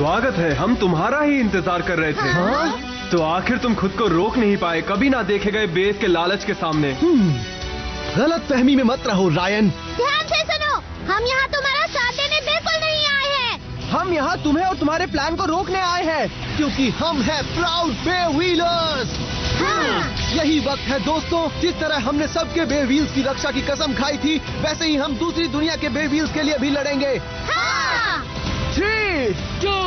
स्वागत है। हम तुम्हारा ही इंतजार कर रहे थे। हाँ? तो आखिर तुम खुद को रोक नहीं पाए, कभी ना देखे गए बेस के लालच के सामने। गलत फहमी में मत रहो रायन। ध्यान से सुनो, हम यहाँ तुम्हारा साथ देने बिल्कुल नहीं आए हैं। हम यहाँ तुम्हें और तुम्हारे प्लान को रोकने आए हैं, क्योंकि हम हैं प्राउड बे व्हीलर्स। यही वक्त है दोस्तों, जिस तरह हमने सबके बे व्हील्स की रक्षा की कसम खाई थी, वैसे ही हम दूसरी दुनिया के बे व्हील्स के लिए भी लड़ेंगे। 3, 2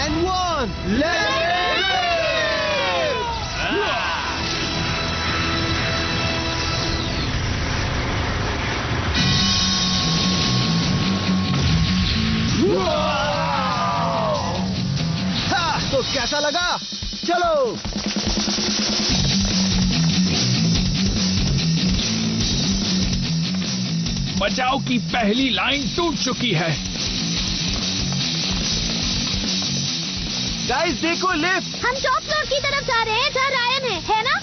and 1, let's तो कैसा लगा? चलो। बचाव की पहली लाइन टूट चुकी है। गाइस देखो लिफ्ट। हम टॉप फ्लोर की तरफ जा रहे हैं जहाँ रायन है ना?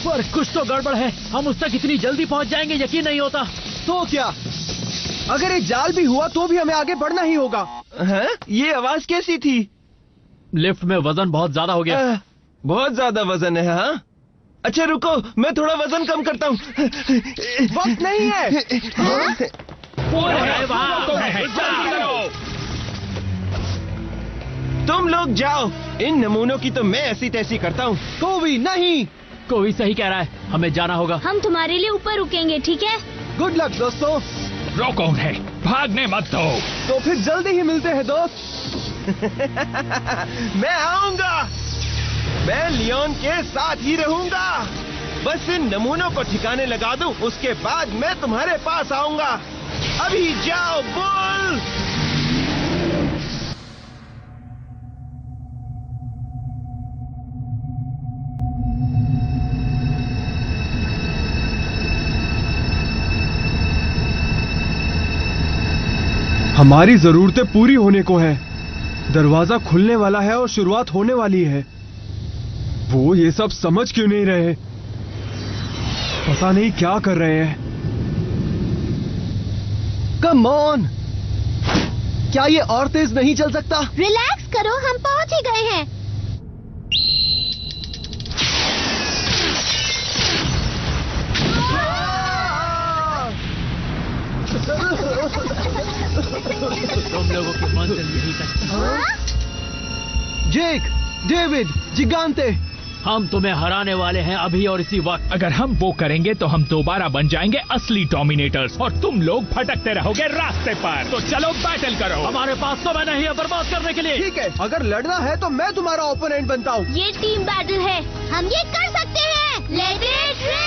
पर कुछ तो गड़बड़ है, हम उस तक इतनी जल्दी पहुंच जाएंगे यकीन नहीं होता। तो क्या, अगर एक जाल भी हुआ तो भी हमें आगे बढ़ना ही होगा। हैं? ये आवाज कैसी थी? लिफ्ट में वजन बहुत ज्यादा हो गया। बहुत ज्यादा वजन है। हाँ, अच्छा रुको, मैं थोड़ा वजन कम करता हूँ। वक्त नहीं है। तुम लोग जाओ, इन नमूनों की तो मैं ऐसी तैसी करता हूँ। कोई नहीं। कोई सही कह रहा है, हमें जाना होगा। हम तुम्हारे लिए ऊपर रुकेंगे, ठीक है? गुड लक दोस्तों। रोको उन्हें, भागने मत दो। तो फिर जल्दी ही मिलते हैं दोस्त। मैं आऊंगा, मैं लियोन के साथ ही रहूंगा। बस इन नमूनों को ठिकाने लगा दूं, उसके बाद मैं तुम्हारे पास आऊंगा। अभी जाओ बुल। हमारी जरूरतें पूरी होने को है। दरवाजा खुलने वाला है और शुरुआत होने वाली है। वो ये सब समझ क्यों नहीं रहे? पता नहीं क्या कर रहे हैं। कम ऑन, क्या ये और तेज नहीं चल सकता? रिलैक्स करो, हम पहुंच ही गए हैं। तुम लोगों की मंजिल यहीं तक। जेक, डेविड, जिगांते, हम तुम्हें हराने वाले हैं अभी और इसी वक्त। अगर हम वो करेंगे तो हम दोबारा बन जाएंगे असली डोमिनेटर्स और तुम लोग भटकते रहोगे रास्ते पर। तो चलो बैटल करो। हमारे पास समय नहीं है बर्बाद करने के लिए। ठीक है, अगर लड़ना है तो मैं तुम्हारा ओपोनेंट बनता हूँ। ये टीम बैटल है, हम ये कर सकते हैं। Let it rape.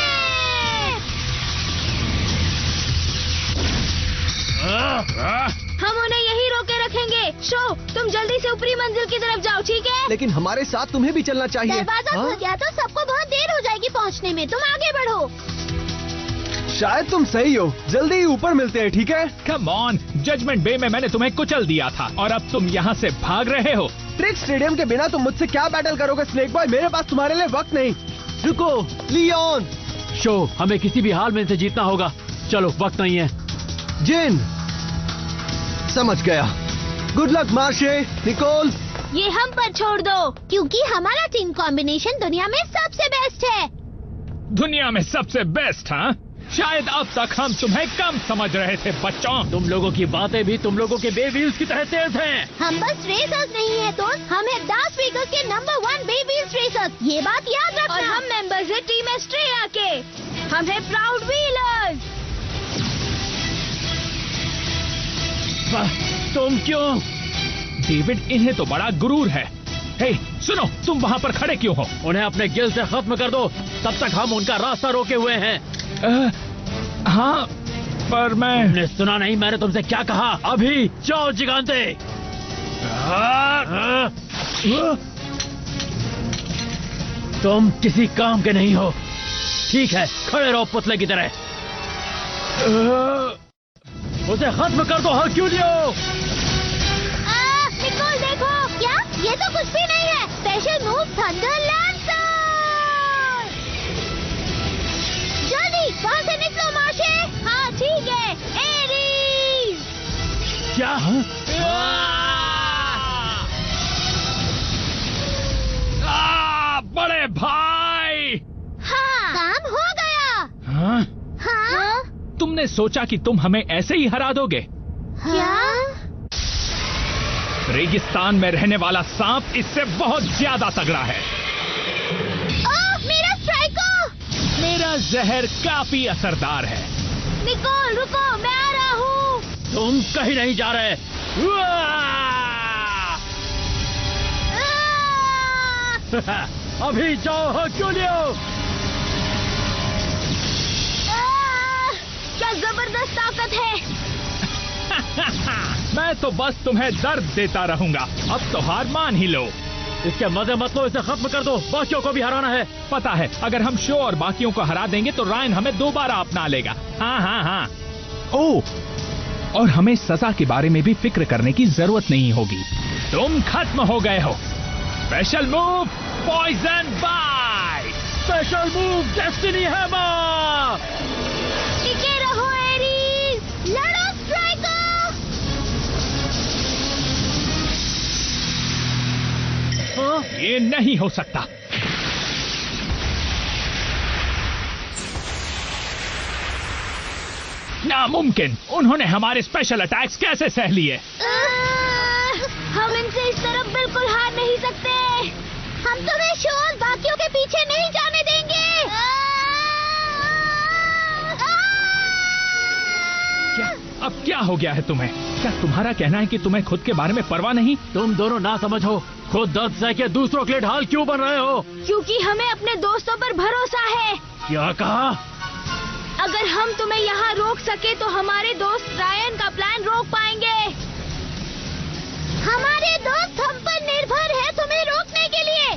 हम उन्हें यहीं रोके रखेंगे। शो, तुम जल्दी से ऊपरी मंजिल की तरफ जाओ, ठीक है? लेकिन हमारे साथ तुम्हें भी चलना चाहिए। दरवाजा खुल गया तो सबको बहुत देर हो जाएगी पहुंचने में। तुम आगे बढ़ो। शायद तुम सही हो, जल्दी ही ऊपर मिलते हैं, ठीक है? कम ऑन, जजमेंट बे में मैंने तुम्हें कुचल दिया था और अब तुम यहाँ से भाग रहे हो। ट्रिक स्टेडियम के बिना तुम मुझसे क्या बैटल करोगे स्नेक बॉय? मेरे पास तुम्हारे लिए वक्त नहीं। रुको लियोन। शो, हमें किसी भी हाल में इनसे जीतना होगा। चलो, वक्त नहीं है। जिन, समझ गया। Good luck Marshe, Nicole. ये हम पर छोड़ दो, क्योंकि हमारा टीम कॉम्बिनेशन दुनिया में सबसे बेस्ट है। दुनिया में सबसे बेस्ट? हाँ, शायद अब तक हम तुम्हें कम समझ रहे थे बच्चों। तुम लोगों की बातें भी तुम लोगों के बे व्हील्स की तरह तेज हैं। हम बस रेसर्स नहीं है दोस्त, हम है डार्क स्पीकर्स के नंबर 1 बे व्हील्स रेसर्स। ये बात याद रखना। और हम मेंबर्स है टीम एस्ट्रेया के। हम है प्राउड व्हीलर्स। तुम क्यों? डेविड, इन्हें तो बड़ा गुरूर है। हे, सुनो, तुम वहाँ पर खड़े क्यों हो? उन्हें अपने गिल से खत्म कर दो, तब तक हम उनका रास्ता रोके हुए हैं। हाँ, पर तुमने सुना नहीं मैंने तुमसे क्या कहा? अभी जाओ जिगांते। तुम किसी काम के नहीं हो। ठीक है, खड़े रहो पुतले की तरह। उसे खत्म कर दो हरक्यूलियो। निकोल देखो, क्या ये तो कुछ भी नहीं है। Special move thunder lancer. जल्दी वहाँ से निकलो मार्शे। हाँ ठीक है, एरीज। क्या? तुमने सोचा कि तुम हमें ऐसे ही हरा दोगे? क्या? रेगिस्तान में रहने वाला सांप इससे बहुत ज्यादा तगड़ा है। मेरा स्ट्राइको! मेरा जहर काफी असरदार है। निकोल रुको, मैं आ रहा हूँ। तुम कहीं नहीं जा रहे। अभी जाओ हर्क्यूलियो। क्या जबरदस्त ताकत है। मैं तो बस तुम्हें दर्द देता रहूंगा। अब तो हार मान ही लो। इसके मजे मत लो, इसे खत्म कर दो। बाकियों को भी हराना है। पता है, अगर हम शो और बाकियों को हरा देंगे तो रायन हमें दोबारा अपना लेगा। हाँ हाँ हाँ। ओह, और हमें सजा के बारे में भी फिक्र करने की जरूरत नहीं होगी। तुम खत्म हो गए हो। Special move poison bite. Special move destiny hammer. टिके रहो एरीज, लड़ो स्ट्राइको। ये नहीं हो सकता। नामुमकिन। उन्होंने हमारे स्पेशल अटैक्स कैसे सह लिए? हम इनसे इस तरफ बिल्कुल हार नहीं सकते। हम तुम्हें शो और बाकियों के पीछे नहीं जाने देंगे। क्या? अब क्या हो गया है तुम्हें? क्या तुम्हारा कहना है कि तुम्हें खुद के बारे में परवाह नहीं? तुम दोनों ना समझ हो। खुद दर्द सह के दूसरों के लिए ढाल क्यों बन रहे हो? क्योंकि हमें अपने दोस्तों पर भरोसा है। क्या कहा? अगर हम तुम्हें यहाँ रोक सके तो हमारे दोस्त रायन का प्लान रोक पाएंगे। हमारे दोस्त हम पर निर्भर है तुम्हें रोकने के लिए।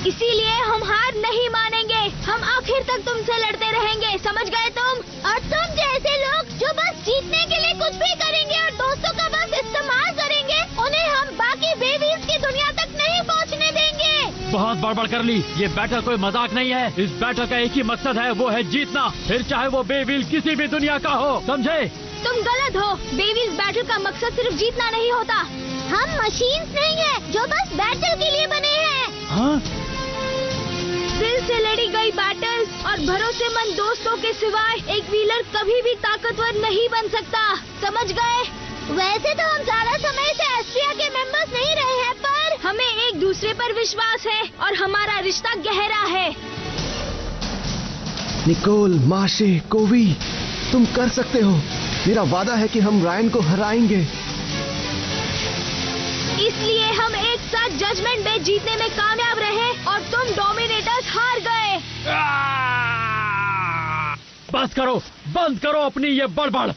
इसीलिए हम हार नहीं मानेंगे। हम आखिर तक तुमसे लड़ते रहेंगे, समझ गए तुम? और तुम जैसे लोग जो बस जीतने के लिए कुछ भी करेंगे और दोस्तों का बस इस्तेमाल करेंगे, उन्हें हम बाकी बेबीज की दुनिया तक नहीं पहुंचने देंगे। बहुत बड़बड़ कर ली। ये बैटल कोई मजाक नहीं है। इस बैटल का एक ही मकसद है, वो है जीतना। फिर चाहे वो बेबीज किसी भी दुनिया का हो, समझे? तुम गलत हो। बेबीज बैटल का मकसद सिर्फ जीतना नहीं होता। हम मशीन्स नहीं है जो बस बैटल के लिए बने हैं। हाँ? दिल से लड़ी गई बैटल्स और भरोसेमंद दोस्तों के सिवाय एक व्हीलर कभी भी ताकतवर नहीं बन सकता, समझ गए? वैसे तो हम ज्यादा समय से एस्ट्रिया के मेंबर्स नहीं रहे हैं, पर हमें एक दूसरे पर विश्वास है और हमारा रिश्ता गहरा है। निकोल, माशे, कोवी, तुम कर सकते हो। मेरा वादा है कि हम रायन को हराएंगे। इसलिए हम एक साथ जजमेंट डे जीतने में कामयाब रहे और तुम डोमिनेटर्स हार गए। बस करो, बंद करो अपनी ये बड़बड़।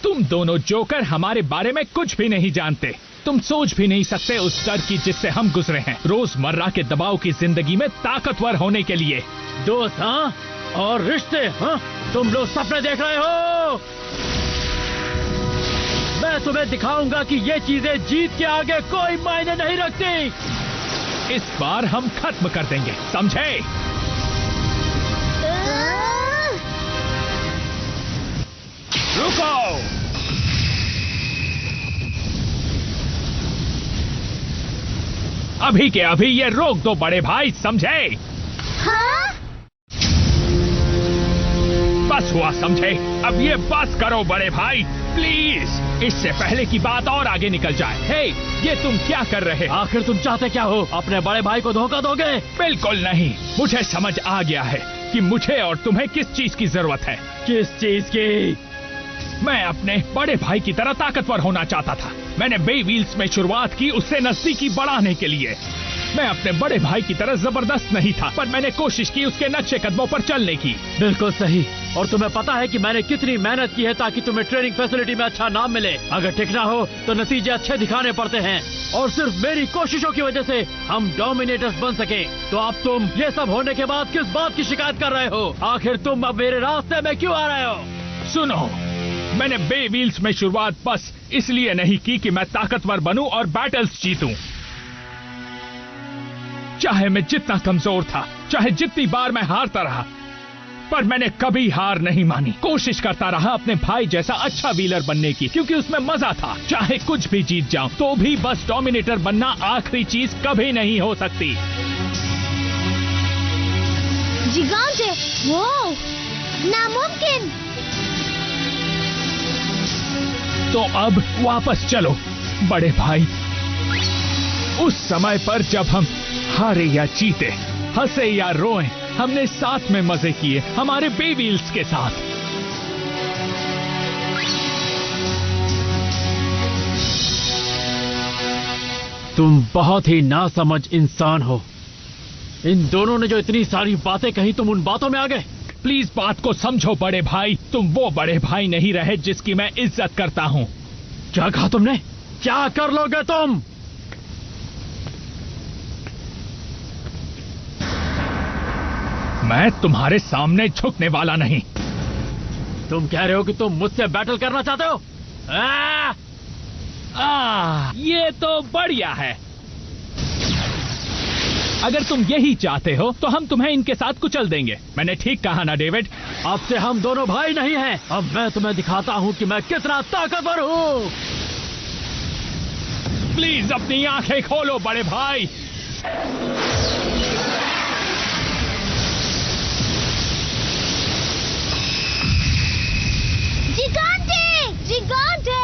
तुम दोनों जोकर हमारे बारे में कुछ भी नहीं जानते। तुम सोच भी नहीं सकते उस डर की जिससे हम गुजरे हैं रोजमर्रा के दबाव की जिंदगी में ताकतवर होने के लिए। दोस्त हाँ, और रिश्ते हाँ, तुम लोग सपने देख रहे हो। मैं तुम्हें दिखाऊंगा कि ये चीजें जीत के आगे कोई मायने नहीं रखती। इस बार हम खत्म कर देंगे, समझे? रुको! अभी के अभी ये रोक दो बड़े भाई, समझे? हाँ? बस हुआ, समझे? अब ये बस करो बड़े भाई, प्लीज। इससे पहले की बात और आगे निकल जाए। हे, ये तुम क्या कर रहे? आखिर तुम चाहते क्या हो? अपने बड़े भाई को धोखा दोगे? बिल्कुल नहीं। मुझे समझ आ गया है कि मुझे और तुम्हें किस चीज की जरूरत है। किस चीज की? मैं अपने बड़े भाई की तरह ताकतवर होना चाहता था। मैंने बे व्हील्स में शुरुआत की उससे नजदीकी बढ़ाने के लिए। मैं अपने बड़े भाई की तरह जबरदस्त नहीं था, पर मैंने कोशिश की उसके नक्शे कदमों पर चलने की। बिल्कुल सही। और तुम्हें पता है कि मैंने कितनी मेहनत की है ताकि तुम्हें ट्रेनिंग फैसिलिटी में अच्छा नाम मिले। अगर टिकना हो तो नतीजे अच्छे दिखाने पड़ते हैं, और सिर्फ मेरी कोशिशों की वजह से हम डोमिनेटर्स बन सके। तो अब तुम ये सब होने के बाद किस बात की शिकायत कर रहे हो? आखिर तुम अब मेरे रास्ते में क्यों आ रहे हो? सुनो, मैंने बे व्हील्स में शुरुआत बस इसलिए नहीं की कि मैं ताकतवर बनूं और बैटल्स जीतूं। चाहे मैं जितना कमजोर था, चाहे जितनी बार मैं हारता रहा, पर मैंने कभी हार नहीं मानी। कोशिश करता रहा अपने भाई जैसा अच्छा व्हीलर बनने की, क्योंकि उसमें मजा था। चाहे कुछ भी जीत जाऊं तो भी बस डोमिनेटर बनना आखिरी चीज कभी नहीं हो सकती। जिगांटे, वो नामुमकिन। तो अब वापस चलो बड़े भाई। उस समय पर जब हम हारे या जीते, हंसे या रोए, हमने साथ में मजे किए हमारे बे व्हील्स के साथ। तुम बहुत ही नासमझ इंसान हो। इन दोनों ने जो इतनी सारी बातें कही, तुम उन बातों में आ गए। प्लीज बात को समझो बड़े भाई, तुम वो बड़े भाई नहीं रहे जिसकी मैं इज्जत करता हूं। क्या कहा तुमने? क्या कर लोगे तुम? मैं तुम्हारे सामने झुकने वाला नहीं। तुम कह रहे हो कि तुम मुझसे बैटल करना चाहते हो? ये तो बढ़िया है। अगर तुम यही चाहते हो तो हम तुम्हें इनके साथ कुचल देंगे। मैंने ठीक कहा ना डेविड? अब से हम दोनों भाई नहीं हैं। अब मैं तुम्हें दिखाता हूं कि मैं कितना ताकतवर हूं। प्लीज अपनी आंखें खोलो बड़े भाई। जिगांटे! जिगांटे!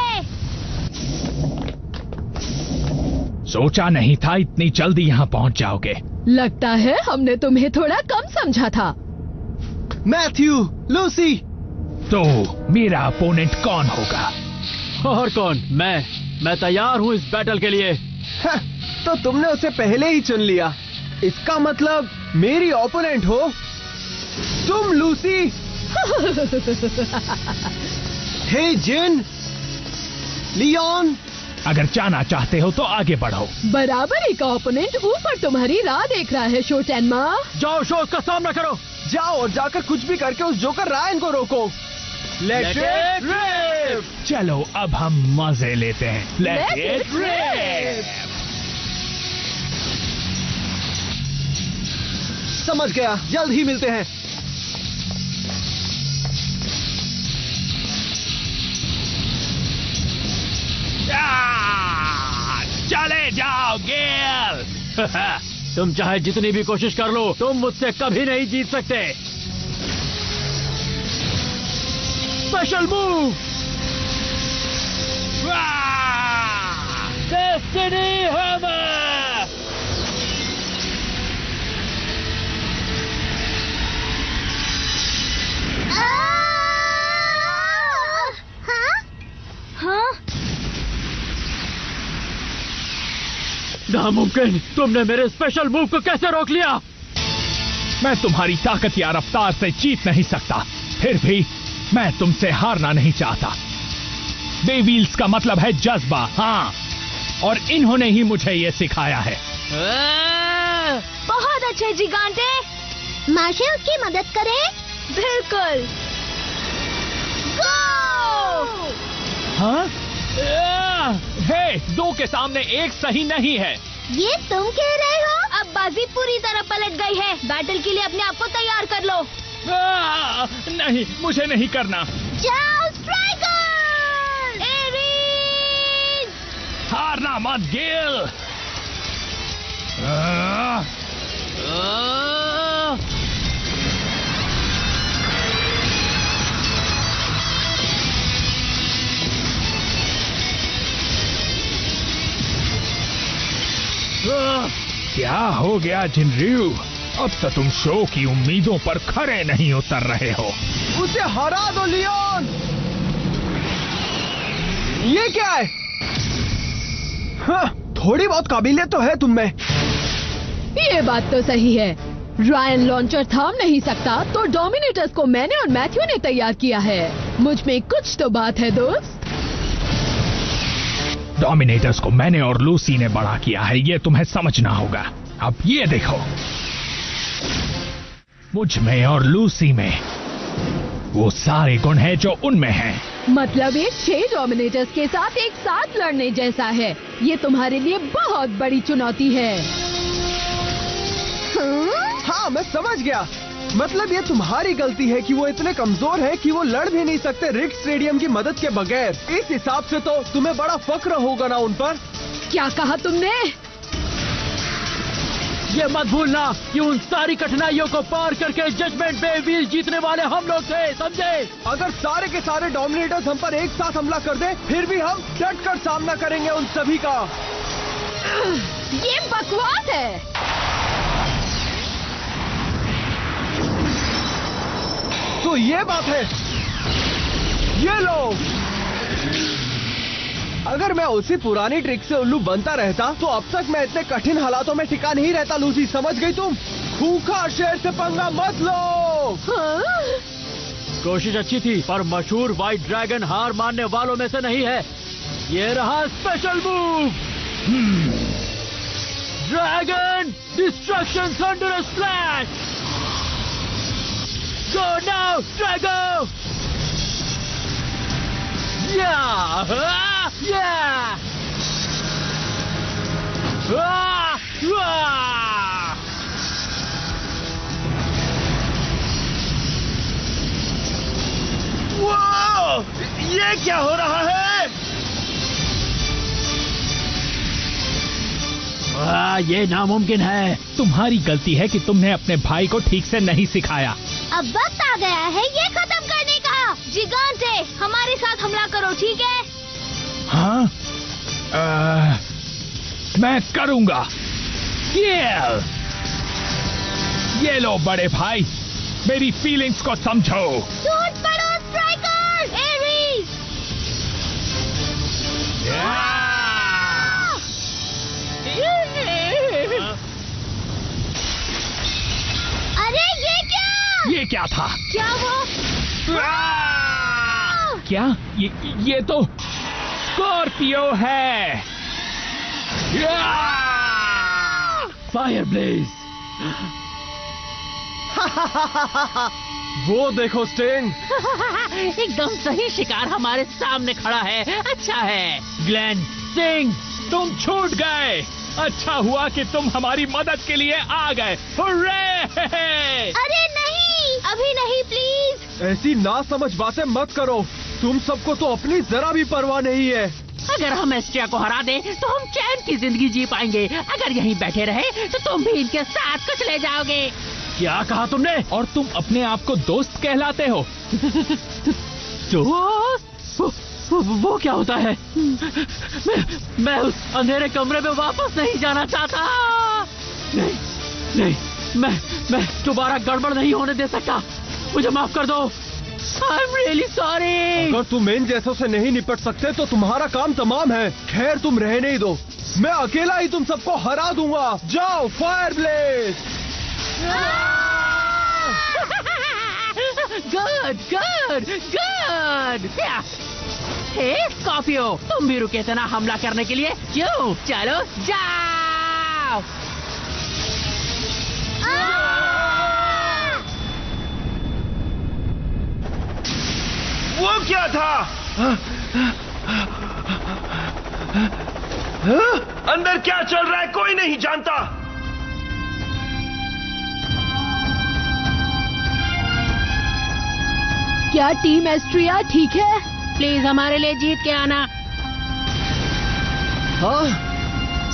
सोचा नहीं था इतनी जल्दी यहाँ पहुँच जाओगे। लगता है हमने तुम्हें थोड़ा कम समझा था। Matthew, Lucy. तो मेरा अपोनेंट कौन होगा? और कौन? मैं तैयार हूं इस बैटल के लिए। तो तुमने उसे पहले ही चुन लिया। इसका मतलब मेरी ओपोनेंट हो तुम, लूसी। हे जिन, लियोन। अगर जाना चाहते हो तो आगे बढ़ो। बराबरी का ओपोनेंट ऊपर तुम्हारी राह देख रहा है शोटेनमा। जाओ शोज का सामना करो। जाओ और जाकर कुछ भी करके उस जोकर रायन को रोको। Let it rip. चलो अब हम मजे लेते हैं। Let it rip. समझ गया, जल्द ही मिलते हैं। चले जाओ गेल। तुम चाहे जितनी भी कोशिश कर लो, तुम मुझसे कभी नहीं जीत सकते। Special move. Destiny hammer. हाँ? नामुमकिन! तुमने मेरे स्पेशल मूव को कैसे रोक लिया? मैं तुम्हारी ताकत या रफ्तार से जीत नहीं सकता, फिर भी मैं तुमसे हारना नहीं चाहता। बे व्हील्स का मतलब है जज्बा। हाँ, और इन्होंने ही मुझे ये सिखाया है। बहुत अच्छे जिगांटे। मार्शल की मदद करें? बिल्कुल। गो! हाँ? हे, दो के सामने एक सही नहीं है। ये तुम कह रहे हो? अब बाजी पूरी तरह पलट गई है। बैटल के लिए अपने आप को तैयार कर लो। नहीं, मुझे नहीं करना। जाओ स्ट्राइकर! एरीज! हारना मत गेल। क्या हो गया जिनरियो? अब तो तुम शो की उम्मीदों पर खरे नहीं उतर रहे हो। उसे हरा दो लियोन। ये क्या है? हाँ, थोड़ी बहुत काबिलियत तो है तुम में। ये बात तो सही है। रायन लॉन्चर थाम नहीं सकता, तो डोमिनेटर्स को मैंने और मैथ्यू ने तैयार किया है। मुझ में कुछ तो बात है दोस्त। डोमिनेटर्स को मैंने और लूसी ने बड़ा किया है, ये तुम्हें समझना होगा। अब ये देखो, मुझ में और लूसी में वो सारे गुण हैं जो उनमें हैं। मतलब एक 6 डोमिनेटर्स के साथ एक साथ लड़ने जैसा है। ये तुम्हारे लिए बहुत बड़ी चुनौती है। हाँ, मैं समझ गया। मतलब ये तुम्हारी गलती है कि वो इतने कमजोर है कि वो लड़ भी नहीं सकते रिक स्टेडियम की मदद के बगैर। इस हिसाब से तो तुम्हें बड़ा फक्र होगा ना उन पर। क्या कहा तुमने? ये मत भूलना कि उन सारी कठिनाइयों को पार करके जजमेंट बे व्हील जीतने वाले हम लोग थे, समझे? अगर सारे के सारे डोमिनेटर्स हम पर एक साथ हमला कर दे, फिर भी हम डट कर सामना करेंगे उन सभी का। ये बकवास है। तो ये बात है, ये लो। अगर मैं उसी पुरानी ट्रिक से उल्लू बनता रहता तो अब तक मैं इतने कठिन हालातों में टिका नहीं रहता। लूसी, समझ गई तुम? भूखा शेर से पंगा मत लो। हाँ? कोशिश अच्छी थी, पर मशहूर व्हाइट ड्रैगन हार मानने वालों में से नहीं है। ये रहा special move, dragon destruction thunderous slash. Go now Drago! Yeah! Yeah! वाह! ये क्या हो रहा है? ये नामुमकिन है। तुम्हारी गलती है कि तुमने अपने भाई को ठीक से नहीं सिखाया। अब वक्त आ गया है ये खत्म करने का। जिगांटे, हमारे साथ हमला करो, ठीक है? हाँ? मैं करूंगा। ये लो बड़े भाई, मेरी फीलिंग्स को समझो। टूट पड़ो स्ट्राइकर, एरीज! अरे ये क्या? ये क्या था? क्या वो? क्या? ये तो स्कॉर्पियो है। Fire blaze! वो देखो स्टिंग। एकदम सही शिकार हमारे सामने खड़ा है। अच्छा है ग्लेन। स्टिंग, तुम छूट गए। अच्छा हुआ कि तुम हमारी मदद के लिए आ गए। हुर्रे! अरे नहीं, अभी नहीं, प्लीज। ऐसी ना समझ बातें मत करो। तुम सबको तो अपनी जरा भी परवाह नहीं है। अगर हम एस्ट्रिया को हरा दें तो हम चैन की जिंदगी जी पाएंगे। अगर यहीं बैठे रहे तो तुम भी इनके साथ कुछ ले जाओगे। क्या कहा तुमने? और तुम अपने आप को दोस्त कहलाते हो? दोस्त? वो क्या होता है? मैं उस अंधेरे कमरे में वापस नहीं जाना चाहता। नहीं, मैं दोबारा गड़बड़ नहीं होने दे सकता। मुझे माफ कर दो। I'm really sorry। अगर तुम इन जैसों से नहीं निपट सकते तो तुम्हारा काम तमाम है। खैर, तुम रहने ही दो, मैं अकेला ही तुम सबको हरा दूंगा। जाओ फायर ब्लेज! गुड। हे स्कॉर्पियो, तुम भी रुके थे ना हमला करने के लिए? क्यों? चलो जाओ। वो क्या था? अंदर क्या चल रहा है कोई नहीं जानता। क्या टीम एस्ट्रिया ठीक है? प्लीज हमारे लिए जीत के आना। हाँ,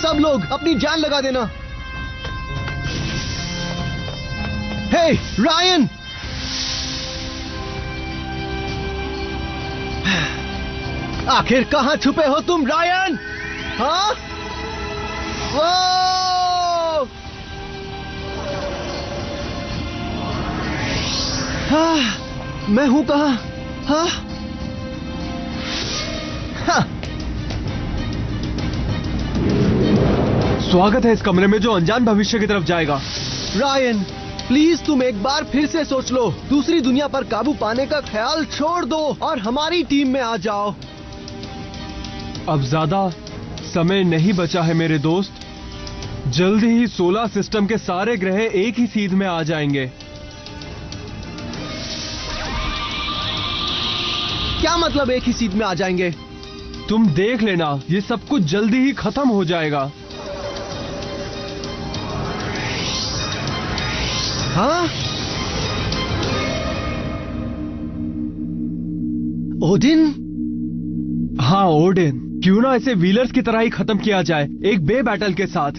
सब लोग अपनी जान लगा देना। हे रायन! आखिर कहां छुपे हो तुम रायन? हाँ? वो! हाँ, मैं हूं कहां? हाँ? हाँ। स्वागत है इस कमरे में जो अनजान भविष्य की तरफ जाएगा। रायन, प्लीज तुम एक बार फिर से सोच लो। दूसरी दुनिया पर काबू पाने का ख्याल छोड़ दो और हमारी टीम में आ जाओ। अब ज्यादा समय नहीं बचा है मेरे दोस्त। जल्दी ही सोलर सिस्टम के सारे ग्रह एक ही सीध में आ जाएंगे। क्या मतलब एक ही सीध में आ जाएंगे? तुम देख लेना, ये सब कुछ जल्दी ही खत्म हो जाएगा। हाँ? ओडिन? हाँ ओडिन, क्यों ना इसे व्हीलर्स की तरह ही खत्म किया जाए, एक बे बैटल के साथ।